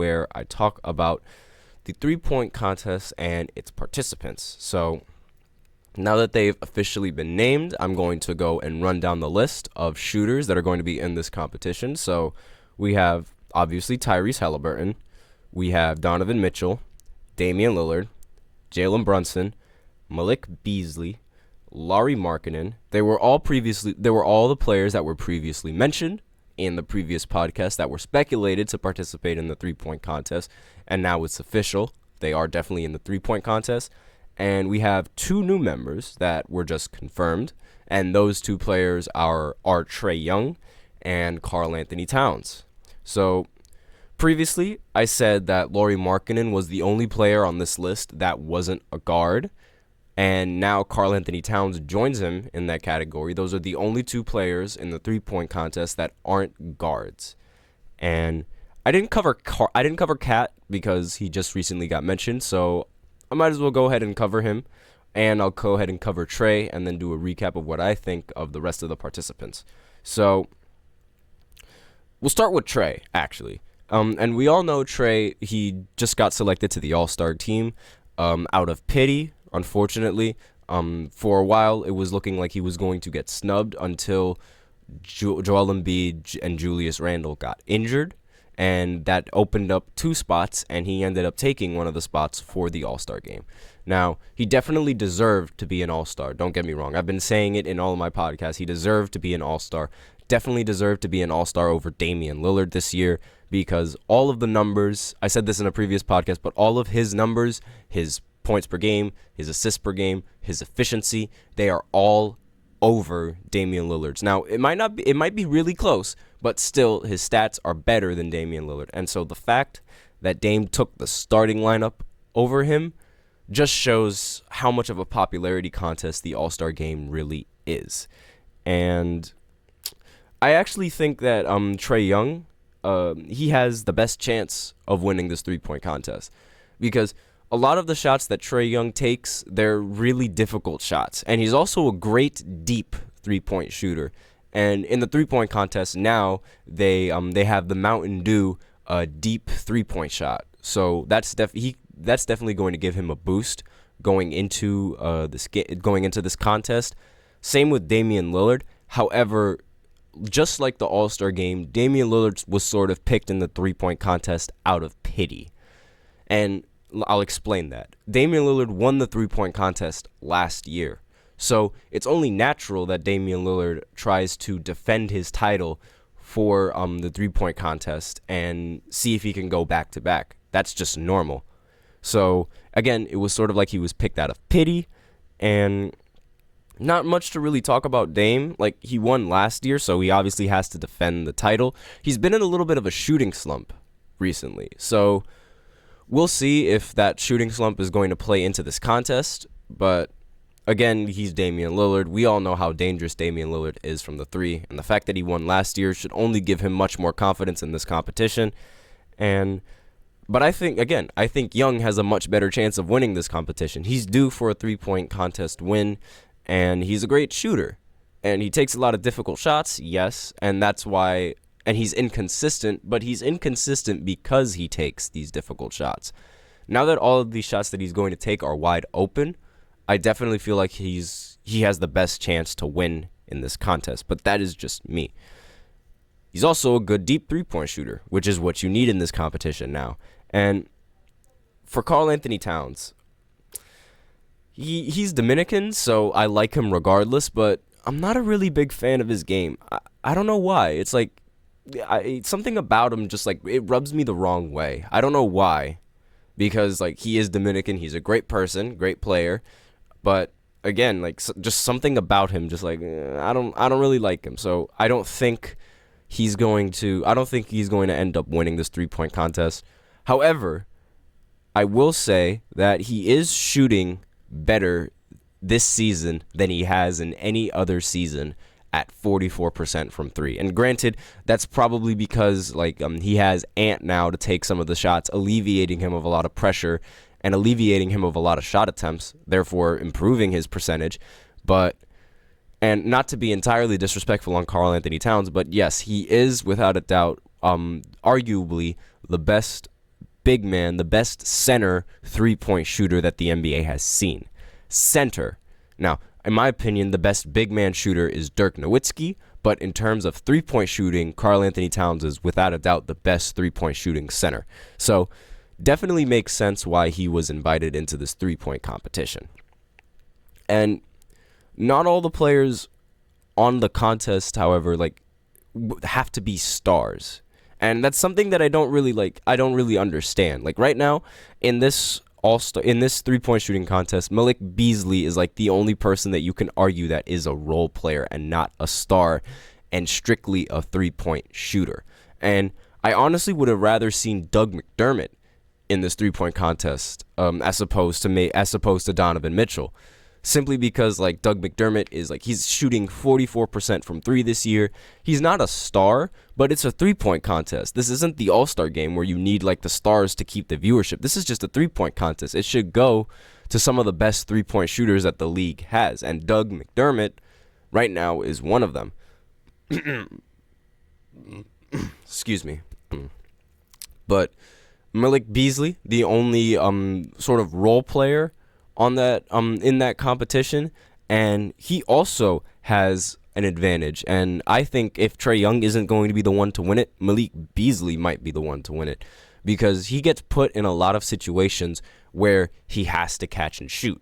where I talk about the three-point contest and its participants. So now that they've officially been named, I'm going to go and run down the list of shooters that are going to be in this competition. So we have, obviously, Tyrese Halliburton. We have Donovan Mitchell, Damian Lillard, Jalen Brunson, Malik Beasley, Lauri Markkanen. They were all the players that were previously mentioned in the previous podcast that were speculated to participate in the three-point contest, and now it's official. They are definitely in the three-point contest. And we have two new members that were just confirmed, and those two players are Trae Young and Karl Anthony Towns. So previously, I said that Lauri Markkanen was the only player on this list that wasn't a guard, and now Karl Anthony Towns joins him in that category. Those are the only two players in the three-point contest that aren't guards. And I didn't cover Cat because he just recently got mentioned, so I might as well go ahead and cover him, and I'll go ahead and cover Trae and then do a recap of what I think of the rest of the participants. So we'll start with Trae, actually. And we all know Trae, he just got selected to the All-Star team out of pity, unfortunately. For a while, it was looking like he was going to get snubbed until Joel Embiid and Julius Randle got injured, and that opened up two spots, and he ended up taking one of the spots for the All-Star game. Now, he definitely deserved to be an All-Star. Don't get me wrong. I've been saying it in all of my podcasts. He deserved to be an All-Star. Definitely deserved to be an All-Star over Damian Lillard this year, because all of the numbers, I said this in a previous podcast, but all of his numbers, his points per game, his assists per game, his efficiency, they are all over Damian Lillard's. Now, it might be really close, but still his stats are better than Damian Lillard. And so the fact that Dame took the starting lineup over him just shows how much of a popularity contest the All-Star game really is. And I actually think that Trae Young, he has the best chance of winning this three-point contest, because a lot of the shots that Trae Young takes, they're really difficult shots. And he's also a great deep three-point shooter. And in the three-point contest now, they have the Mountain Dew deep three-point shot. So that's definitely going to give him a boost going into this contest. Same with Damian Lillard. However, just like the All-Star game, Damian Lillard was sort of picked in the three-point contest out of pity. And I'll explain that. Damian Lillard won the three-point contest last year. So it's only natural that Damian Lillard tries to defend his title for the three-point contest and see if he can go back-to-back. That's just normal. So, again, it was sort of like he was picked out of pity, and not much to really talk about Dame. Like, he won last year, so he obviously has to defend the title. He's been in a little bit of a shooting slump recently, so we'll see if that shooting slump is going to play into this contest. But again, he's Damian Lillard. We all know how dangerous Damian Lillard is from the three, and the fact that he won last year should only give him much more confidence in this competition. But I think Young has a much better chance of winning this competition. He's due for a three-point contest win, and he's a great shooter. And he takes a lot of difficult shots, yes, and that's why. And he's inconsistent, but he's inconsistent because he takes these difficult shots. Now that all of these shots that he's going to take are wide open, I definitely feel like he has the best chance to win in this contest, but that is just me. He's also a good deep three-point shooter, which is what you need in this competition now. And for Karl Anthony Towns, he's Dominican, so I like him regardless, but I'm not a really big fan of his game. I don't know why. It's like, something about him just like it rubs me the wrong way. I don't know why, because like he is Dominican, he's a great person, great player, but again, like just something about him, just like I don't really like him. So I don't think he's going to end up winning this three-point contest. However, I will say that he is shooting better this season than he has in any other season at 44% from three. And granted, that's probably because he has Ant now to take some of the shots, alleviating him of a lot of pressure and alleviating him of a lot of shot attempts, therefore improving his percentage. And not to be entirely disrespectful on Karl Anthony Towns, but yes, he is without a doubt arguably the best big man, the best center three-point shooter that the NBA has seen. Center. Now, in my opinion, the best big man shooter is Dirk Nowitzki, but in terms of three-point shooting, Karl Anthony Towns is without a doubt the best three-point shooting center. So definitely makes sense why he was invited into this three-point competition. And not all the players on the contest, however, have to be stars. And that's something that I don't really understand. Like right now in this three-point shooting contest, Malik Beasley is like the only person that you can argue that is a role player and not a star and strictly a three-point shooter. And I honestly would have rather seen Doug McDermott in this three-point contest as opposed to Donovan Mitchell. Simply because Doug McDermott is he's shooting 44% from three this year. He's not a star, but it's a three-point contest. This isn't the All-Star game where you need the stars to keep the viewership. This is just a three-point contest. It should go to some of the best three-point shooters that the league has, and Doug McDermott right now is one of them. Excuse me. But Malik Beasley, the only sort of role player on that in that competition, and he also has an advantage. And I think if Trae Young isn't going to be the one to win it, Malik Beasley might be the one to win it, because he gets put in a lot of situations where he has to catch and shoot,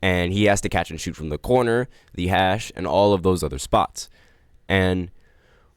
and he has to catch and shoot from the corner, the hash, and all of those other spots. And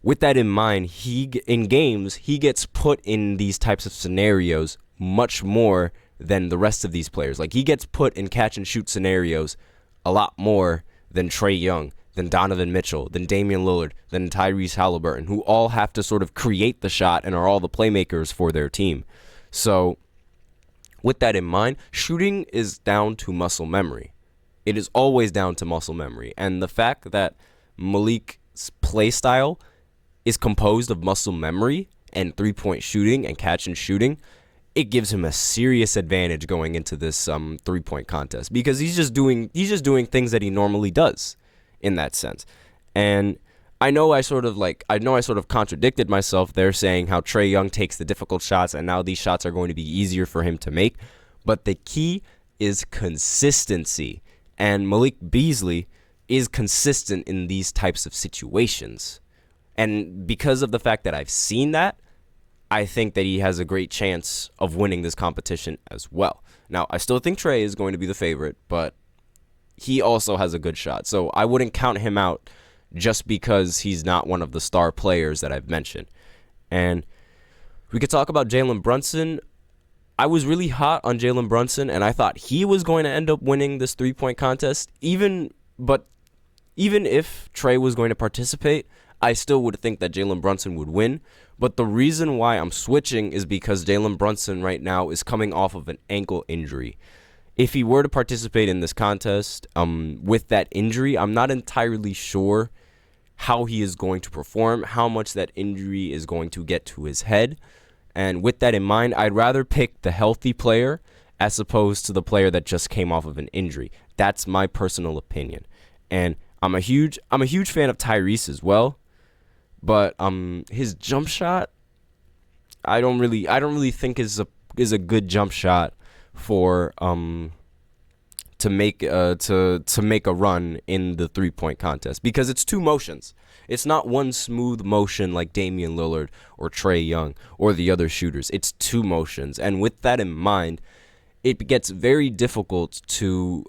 with that in mind, in games he gets put in these types of scenarios much more than the rest of these players. He gets put in catch and shoot scenarios a lot more than Trae Young, than Donovan Mitchell, than Damian Lillard, than Tyrese Halliburton, who all have to sort of create the shot and are all the playmakers for their team. So with that in mind, shooting is down to muscle memory. It is always down to muscle memory. And the fact that Malik's play style is composed of muscle memory and three-point shooting and catch and shooting, it gives him a serious advantage going into this three-point contest, because he's just doing things that he normally does in that sense. And I know I sort of contradicted myself there, saying how Trae Young takes the difficult shots and now these shots are going to be easier for him to make, but the key is consistency, and Malik Beasley is consistent in these types of situations. And because of the fact that I've seen that, I think that he has a great chance of winning this competition as well. Now, I still think Trae is going to be the favorite, but he also has a good shot. So I wouldn't count him out just because he's not one of the star players that I've mentioned. And we could talk about Jalen Brunson. I was really hot on Jalen Brunson, and I thought he was going to end up winning this three-point contest. Even if Trae was going to participate, I still would think that Jalen Brunson would win. But the reason why I'm switching is because Jalen Brunson right now is coming off of an ankle injury. If he were to participate in this contest with that injury, I'm not entirely sure how he is going to perform, how much that injury is going to get to his head. And with that in mind, I'd rather pick the healthy player as opposed to the player that just came off of an injury. That's my personal opinion. And I'm a huge fan of Tyrese as well. But his jump shot, I don't really think is a good jump shot for to make a run in the three-point contest, because it's two motions. It's not one smooth motion like Damian Lillard or Trae Young or the other shooters. It's two motions, and with that in mind, it gets very difficult to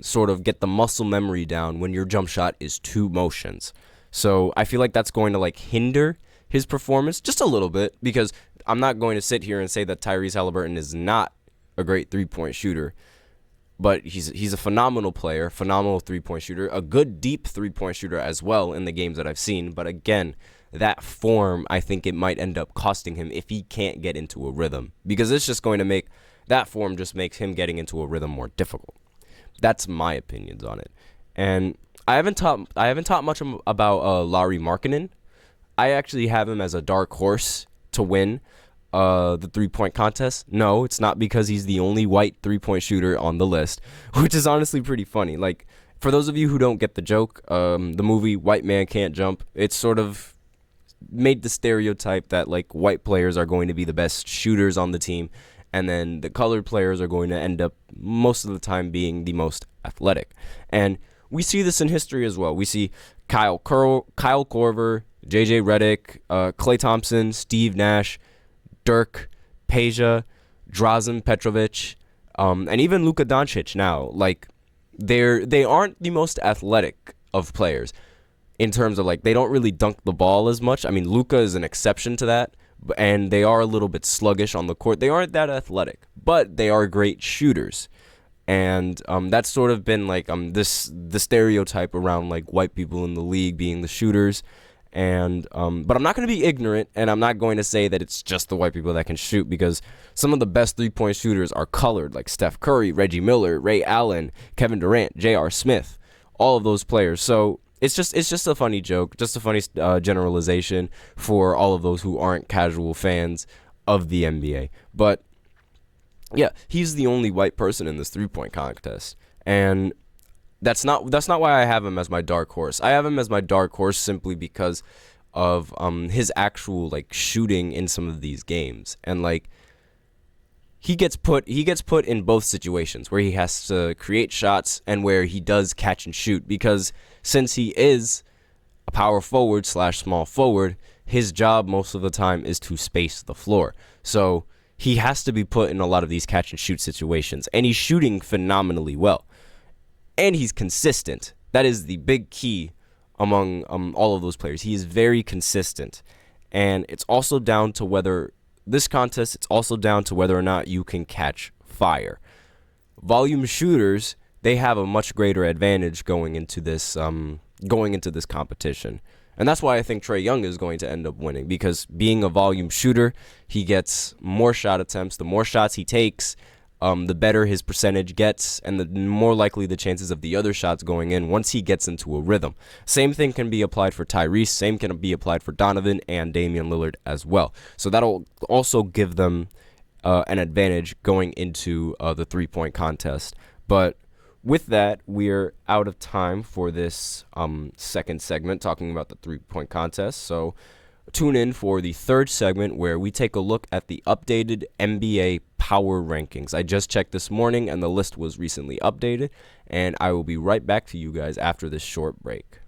sort of get the muscle memory down when your jump shot is two motions. So I feel like that's going to hinder his performance just a little bit, because I'm not going to sit here and say that Tyrese Halliburton is not a great three-point shooter, but he's a phenomenal player, phenomenal three-point shooter, a good deep three-point shooter as well in the games that I've seen. But again, that form, I think it might end up costing him if he can't get into a rhythm, because it's just going to make that form just makes him getting into a rhythm more difficult. That's my opinions on it. And I haven't taught much about Lauri Markkanen. I actually have him as a dark horse to win the three-point contest. No, it's not because he's the only white three-point shooter on the list, which is honestly pretty funny. For those of you who don't get the joke, the movie White Man Can't Jump, it's sort of made the stereotype that white players are going to be the best shooters on the team, and then the colored players are going to end up most of the time being the most athletic. And we see this in history as well. We see Kyle Korver, JJ Redick, Klay Thompson, Steve Nash, Dirk, Peja, Drazen Petrovic, and even Luka Doncic now. Like, they aren't the most athletic of players in terms of, like, they don't really dunk the ball as much. I mean, Luka is an exception to that, and they are a little bit sluggish on the court. They aren't that athletic, but they are great shooters. And that's sort of been like the stereotype around like white people in the league being the shooters. And but I'm not going to be ignorant, and I'm not going to say that it's just the white people that can shoot, because some of the best three-point shooters are colored, like Steph Curry, Reggie Miller, Ray Allen, Kevin Durant, J.R. Smith, all of those players. So it's just a funny joke, just a funny generalization for all of those who aren't casual fans of the NBA. But yeah, he's the only white person in this three-point contest, and that's not why I have him as my dark horse. I have him as my dark horse simply because of his actual like shooting in some of these games, and like he gets put in both situations where he has to create shots and where he does catch and shoot, because since he is a power forward / small forward, his job most of the time is to space the floor. So he has to be put in a lot of these catch and shoot situations, and he's shooting phenomenally well. And he's consistent. That is the big key among all of those players. He is very consistent. And it's also down to whether or not you can catch fire. Volume shooters, they have a much greater advantage going into this competition. And that's why I think Trae Young is going to end up winning, because being a volume shooter, he gets more shot attempts. The more shots he takes, the better his percentage gets, and the more likely the chances of the other shots going in once he gets into a rhythm. Same thing can be applied for Tyrese. Same can be applied for Donovan and Damian Lillard as well. So that'll also give them an advantage going into the three-point contest. But with that, we're out of time for this second segment talking about the three-point contest. So tune in for the third segment where we take a look at the updated NBA power rankings. I just checked this morning and the list was recently updated, and I will be right back to you guys after this short break.